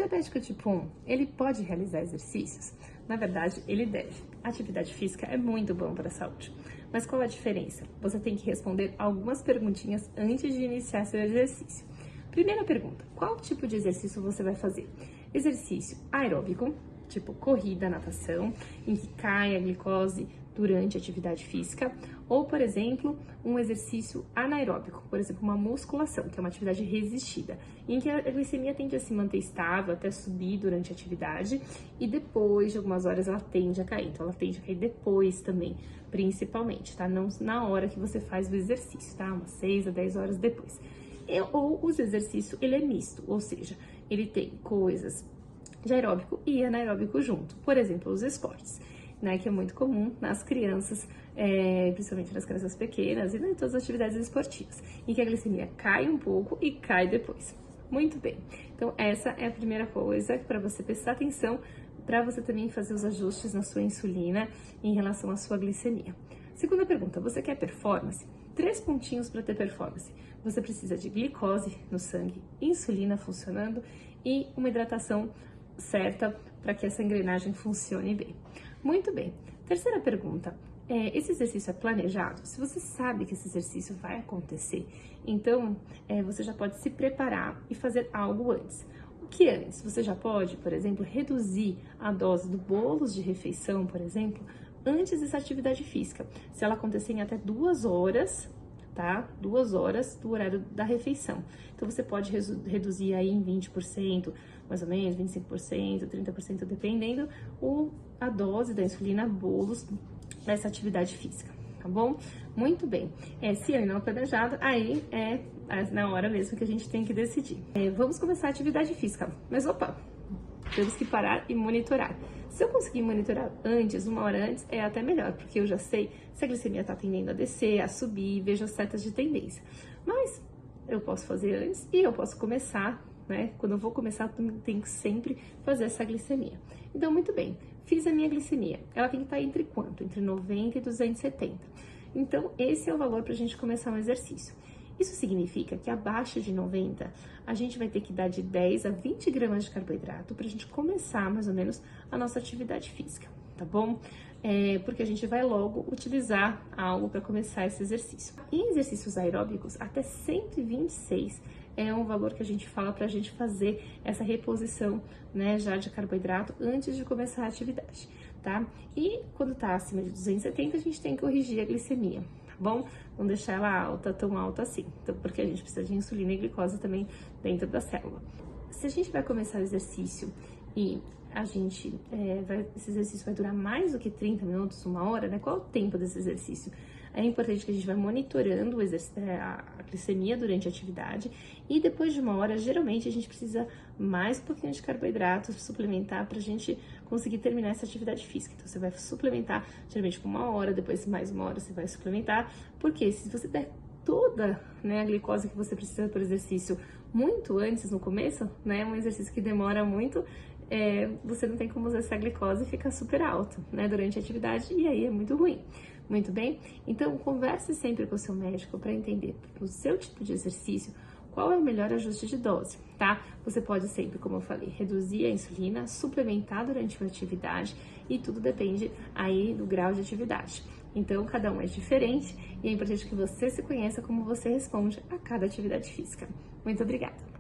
diabético tipo 1, ele pode realizar exercícios? Na verdade, ele deve. A atividade física é muito bom para a saúde. Mas qual a diferença? Você tem que responder algumas perguntinhas antes de iniciar seu exercício. Primeira pergunta, qual tipo de exercício você vai fazer? Exercício aeróbico, tipo corrida, natação, em que cai a glicose durante a atividade física, ou, por exemplo, um exercício anaeróbico, por exemplo, uma musculação, que é uma atividade resistida, em que a glicemia tende a se manter estável até subir durante a atividade e depois de algumas horas ela tende a cair. Então, ela tende a cair depois também, principalmente, tá? Não na hora que você faz o exercício, tá? Umas 6 a 10 horas depois. Ou os exercícios, ele é misto, ou seja, ele tem coisas de aeróbico e anaeróbico junto. Por exemplo, os esportes, né, que é muito comum nas crianças, principalmente nas crianças pequenas e em todas as atividades esportivas, em que a glicemia cai um pouco e cai depois. Muito bem, então essa é a primeira coisa para você prestar atenção, para você também fazer os ajustes na sua insulina em relação à sua glicemia. Segunda pergunta, você quer performance? 3 pontinhos para ter performance. Você precisa de glicose no sangue, insulina funcionando e uma hidratação certa para que essa engrenagem funcione bem. Muito bem. Terceira pergunta, esse exercício é planejado? Se você sabe que esse exercício vai acontecer, então você já pode se preparar e fazer algo antes. O que antes? Você já pode, por exemplo, reduzir a dose do bolos de refeição, por exemplo, antes dessa atividade física. Se ela acontecer em até 2 horas, tá? 2 horas do horário da refeição. Então, você pode reduzir aí em 20%, mais ou menos, 25%, 30%, dependendo a dose da insulina, bolos dessa atividade física, tá bom? Muito bem. Se ainda não é planejado, aí é na hora mesmo que a gente tem que decidir. Vamos começar a atividade física, mas opa, temos que parar e monitorar. Se eu conseguir monitorar antes, 1 hora antes, é até melhor, porque eu já sei se a glicemia está tendendo a descer, a subir, vejo as setas de tendência. Mas eu posso fazer antes e eu posso começar, né? Quando eu vou começar, eu tenho que sempre fazer essa glicemia. Então, muito bem, fiz a minha glicemia. Ela tem que estar entre quanto? Entre 90 e 270. Então, esse é o valor para a gente começar um exercício. Isso significa que abaixo de 90, a gente vai ter que dar de 10 a 20 gramas de carboidrato para a gente começar, mais ou menos, a nossa atividade física, tá bom? Porque a gente vai logo utilizar algo para começar esse exercício. Em exercícios aeróbicos, até 126 é um valor que a gente fala para a gente fazer essa reposição, né, já de carboidrato antes de começar a atividade, tá? E quando tá acima de 270, a gente tem que corrigir a glicemia. Bom, não deixar ela alta, tão alta assim, então, porque a gente precisa de insulina e glicose também dentro da célula. Se a gente vai começar o exercício e a gente esse exercício vai durar mais do que 30 minutos, 1 hora, né? Qual é o tempo desse exercício? É importante que a gente vá monitorando a glicemia durante a atividade e depois de 1 hora, geralmente a gente precisa mais um pouquinho de carboidrato suplementar para a gente conseguir terminar essa atividade física. Então, você vai suplementar geralmente com 1 hora, depois mais 1 hora você vai suplementar, porque se você der toda, né, a glicose que você precisa para o exercício muito antes, no começo, né, um exercício que demora muito, você não tem como usar essa glicose e fica super alta, né, durante a atividade, e aí é muito ruim. Muito bem? Então, converse sempre com o seu médico para entender o seu tipo de exercício, qual é o melhor ajuste de dose, tá? Você pode sempre, como eu falei, reduzir a insulina, suplementar durante uma atividade e tudo depende aí do grau de atividade. Então, cada um é diferente e é importante que você se conheça como você responde a cada atividade física. Muito obrigada!